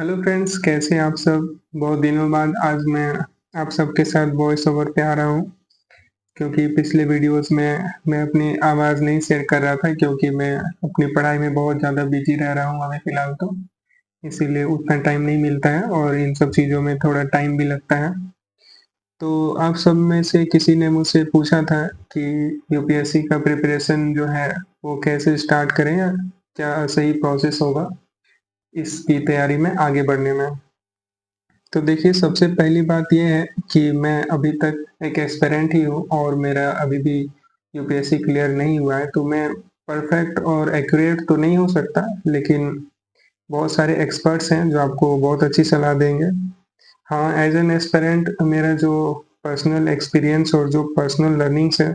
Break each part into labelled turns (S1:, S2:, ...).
S1: Hello friends, कैसे हैं आप सब? बहुत दिनों बाद आज मैं आप सबके साथ वॉइस ओवर पे आ रहा हूँ, क्योंकि पिछले वीडियोस में मैं अपनी आवाज़ नहीं शेयर कर रहा था, क्योंकि मैं अपनी पढ़ाई में बहुत ज़्यादा बिजी रह रहा हूँ अभी फ़िलहाल तो। इसीलिए उतना टाइम नहीं मिलता है और इन सब चीज़ों में थोड़ा टाइम भी लगता है। तो आप सब में से किसी ने मुझसे पूछा था कि यूपीएससी का प्रिपरेशन जो है वो कैसे स्टार्ट करें, या क्या सही प्रोसेस होगा इसकी तैयारी में आगे बढ़ने में। तो देखिए, सबसे पहली बात ये है कि मैं अभी तक एक एस्पिरेंट ही हूँ और मेरा अभी भी यूपीएससी क्लियर नहीं हुआ है, तो मैं परफेक्ट और एक्यूरेट तो नहीं हो सकता, लेकिन बहुत सारे एक्सपर्ट्स हैं जो आपको बहुत अच्छी सलाह देंगे। हाँ, एज़ एन एस्पिरेंट मेरा जो पर्सनल एक्सपीरियंस और जो पर्सनल लर्निंग्स है,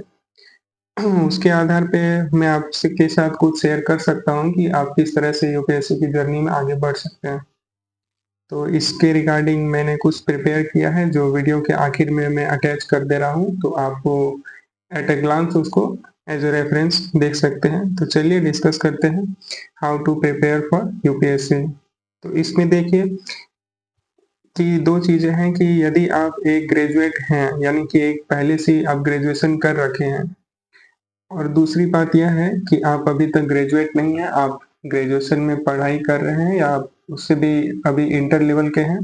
S1: उसके आधार पे मैं आपसे के साथ कुछ शेयर कर सकता हूँ कि आप किस तरह से यूपीएससी की जर्नी में आगे बढ़ सकते हैं। तो इसके रिगार्डिंग मैंने कुछ प्रिपेयर किया है, जो वीडियो के आखिर में मैं अटैच कर दे रहा हूँ, तो आप एट अ ग्लांस उसको एज अ रेफरेंस देख सकते हैं। तो चलिए डिस्कस करते हैं how to prepare for UPSC. तो इसमें देखिए कि दो चीजें हैं कि यदि आप एक ग्रेजुएट हैं, यानी कि एक पहले से आप ग्रेजुएशन कर रखे हैं, और दूसरी बात यह है कि आप अभी तक ग्रेजुएट नहीं है, आप ग्रेजुएशन में पढ़ाई कर रहे हैं या आप उससे भी अभी इंटर लेवल के हैं।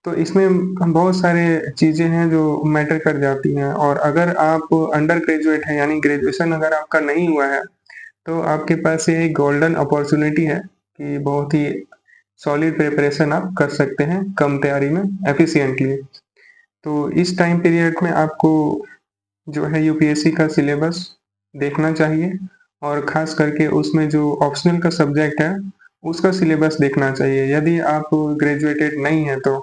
S1: तो इसमें हम बहुत सारे चीज़ें हैं जो मैटर कर जाती हैं, और अगर आप अंडर ग्रेजुएट हैं, यानी ग्रेजुएशन अगर आपका नहीं हुआ है, तो आपके पास ये एक गोल्डन अपॉर्चुनिटी है कि बहुत ही सॉलिड प्रिपरेशन आप कर सकते हैं कम तैयारी में एफिशिएंटली। तो इस टाइम पीरियड में आपको जो है यूपीएससी का सिलेबस देखना चाहिए, और ख़ास करके उसमें जो ऑप्शनल का सब्जेक्ट है, उसका सिलेबस देखना चाहिए यदि आप ग्रेजुएटेड नहीं हैं तो।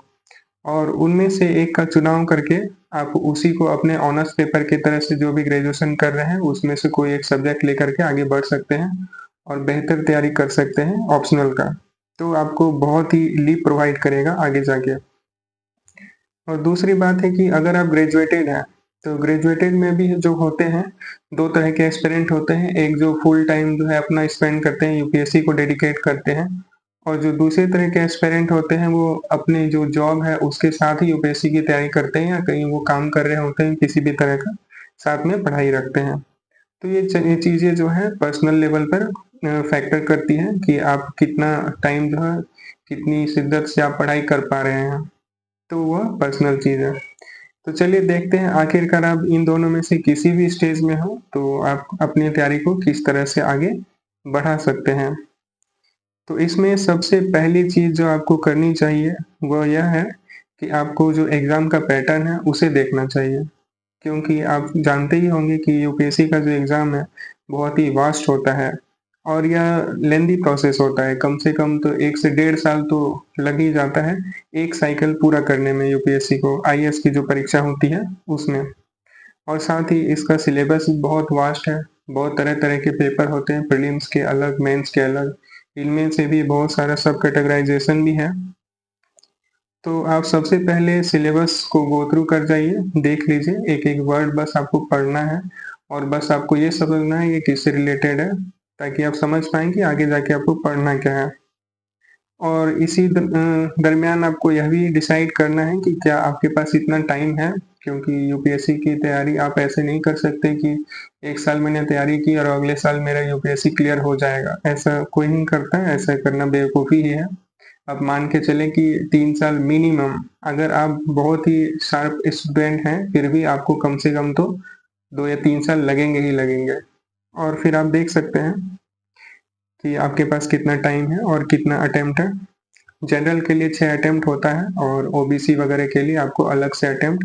S1: और उनमें से एक का चुनाव करके आप उसी को अपने ऑनर्स पेपर की तरह से, जो भी ग्रेजुएशन कर रहे हैं उसमें से कोई एक सब्जेक्ट लेकर के आगे बढ़ सकते हैं और बेहतर तैयारी कर सकते हैं ऑप्शनल का। तो आपको बहुत ही लीप प्रोवाइड करेगा आगे जाके। और दूसरी बात है कि अगर आप ग्रेजुएटेड हैं, तो ग्रेजुएटेड में भी जो होते हैं, 2 तरह के एस्पिरेंट होते हैं। एक जो फुल टाइम जो है अपना स्पेंड करते हैं, यूपीएससी को डेडिकेट करते हैं, और जो दूसरे तरह के एस्पिरेंट होते हैं, वो अपनी जो जॉब है उसके साथ ही यूपीएससी की तैयारी करते हैं, या कहीं वो काम कर रहे होते हैं किसी भी तरह का, साथ में पढ़ाई रखते हैं। तो ये चीज़ें जो है पर्सनल लेवल पर फैक्टर करती हैं कि आप कितना टाइम जो है, कितनी शिद्दत से आप पढ़ाई कर पा रहे हैं। तो वह पर्सनल चीज़ है। तो चलिए देखते हैं आखिरकार आप इन दोनों में से किसी भी स्टेज में हो, तो आप अपनी तैयारी को किस तरह से आगे बढ़ा सकते हैं। तो इसमें सबसे पहली चीज़ जो आपको करनी चाहिए, वह यह है कि आपको जो एग्ज़ाम का पैटर्न है, उसे देखना चाहिए। क्योंकि आप जानते ही होंगे कि यूपीएससी का जो एग्ज़ाम है, बहुत ही वास्ट होता है, और यह लेंदी प्रोसेस होता है। कम से कम तो 1 से डेढ़ साल तो लग ही जाता है, एक साइकिल पूरा करने में यूपीएससी को, आईएएस की जो परीक्षा होती है, उसमें। और साथ ही इसका सिलेबस बहुत वास्ट है, बहुत तरह-तरह के पेपर होते हैं, प्रीलिम्स के अलग, मेंस के अलग, इनमें से भी बहुत सारा सब कैटेगराइज़ेशन भी है। तो आप सबसे पहले सिलेबस को गो थ्रू कर जाइए, देख लीजिए, एक-एक वर्ड बस आपको पढ़ना है, और बस आपको ये समझना है ये किससे रिलेटेड है, ताकि आप समझ पाएँ कि आगे जाके आपको पढ़ना क्या है। और इसी दरमियान आपको यह भी डिसाइड करना है कि क्या आपके पास इतना टाइम है, क्योंकि यूपीएससी की तैयारी आप ऐसे नहीं कर सकते कि 1 साल मैंने तैयारी की और अगले साल मेरा यूपीएससी क्लियर हो जाएगा। ऐसा कोई नहीं करता है, ऐसा करना बेवकूफ़ी ही है। आप मान के चलें कि 3 साल मिनिमम, अगर आप बहुत ही शार्प स्टूडेंट हैं, फिर भी आपको कम से कम तो 2 या 3 साल लगेंगे ही लगेंगे। और फिर आप देख सकते हैं कि आपके पास कितना टाइम है और कितना अटेम्प्ट है। जनरल के लिए 6 अटेम्प्ट होता है, और ओबीसी वगैरह के लिए आपको अलग से अटेम्प्ट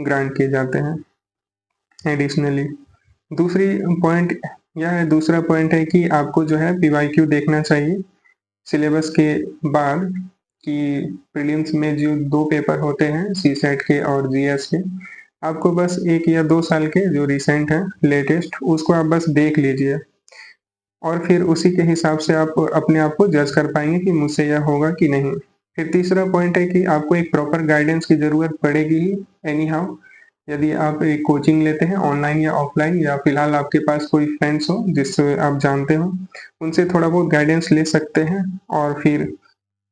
S1: ग्रांट किए जाते हैं एडिशनली। दूसरी पॉइंट दूसरा पॉइंट है कि आपको जो है पीवाईक्यू देखना चाहिए सिलेबस के बाद, कि प्रीलिम्स में जो 2 पेपर होते हैं सीसेट के और जीएस के, आपको बस 1 या 2 साल के जो रिसेंट हैं लेटेस्ट, उसको आप बस देख लीजिए, और फिर उसी के हिसाब से आप अपने आप को जज कर पाएँगे कि मुझसे यह होगा कि नहीं। फिर तीसरा पॉइंट है कि आपको एक प्रॉपर गाइडेंस की ज़रूरत पड़ेगी ही एनी हाउ। यदि आप एक कोचिंग लेते हैं ऑनलाइन या ऑफलाइन, या फिलहाल आपके पास कोई फ्रेंड्स हो जिससे आप जानते हो, उनसे थोड़ा बहुत गाइडेंस ले सकते हैं। और फिर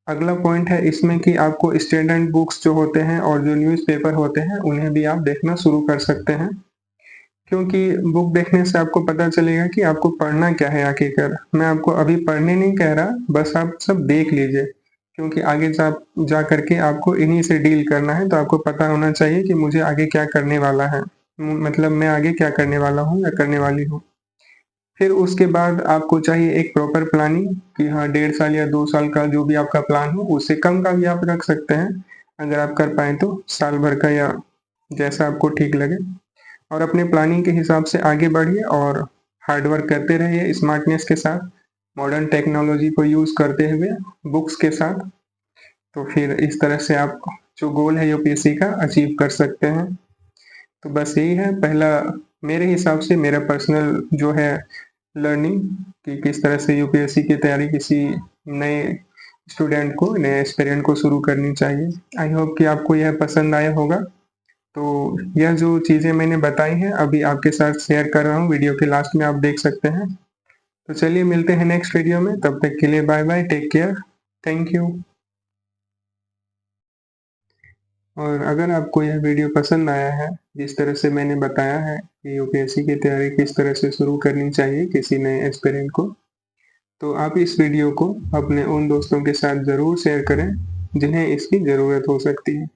S1: अगला पॉइंट है इसमें कि आपको स्टैंडर्ड बुक्स जो होते हैं और जो न्यूज़पेपर होते हैं, उन्हें भी आप देखना शुरू कर सकते हैं। क्योंकि बुक देखने से आपको पता चलेगा कि आपको पढ़ना क्या है आखिरकार। मैं आपको अभी पढ़ने नहीं कह रहा, बस आप सब देख लीजिए, क्योंकि आगे जा कर के आपको इन्हीं से डील करना है, तो आपको पता होना चाहिए कि मुझे आगे क्या करने वाला है। मतलब मैं आगे क्या करने वाला हूँ या करने वाली हूँ। फिर उसके बाद आपको चाहिए एक प्रॉपर प्लानिंग कि हाँ, 1.5 साल या 2 साल का जो भी आपका प्लान हो, उससे कम का भी आप रख सकते हैं, अगर आप कर पाएँ तो, साल भर का या जैसा आपको ठीक लगे। और अपने प्लानिंग के हिसाब से आगे बढ़िए और हार्ड वर्क करते रहिए स्मार्टनेस के साथ, मॉडर्न टेक्नोलॉजी को यूज़ करते हुए, बुक्स के साथ। तो फिर इस तरह से आप जो गोल है यूपीएससी का अचीव कर सकते हैं। तो बस यही है पहला, मेरे हिसाब से मेरा पर्सनल जो है लर्निंग, कि किस तरह से यूपीएससी की तैयारी किसी नए स्टूडेंट को, नए एस्पिरेंट को शुरू करनी चाहिए। आई होप कि आपको यह पसंद आया होगा। तो यह जो चीज़ें मैंने बताई हैं अभी आपके साथ शेयर कर रहा हूँ, वीडियो के लास्ट में आप देख सकते हैं। तो चलिए मिलते हैं नेक्स्ट वीडियो में, तब तक के लिए bye bye, take care, thank you. और अगर आपको यह वीडियो पसंद आया है, जिस तरह से मैंने बताया है कि यूपीएससी की तैयारी किस तरह से शुरू करनी चाहिए किसी नए एस्पिरेंट को, तो आप इस वीडियो को अपने उन दोस्तों के साथ ज़रूर शेयर करें जिन्हें इसकी ज़रूरत हो सकती है।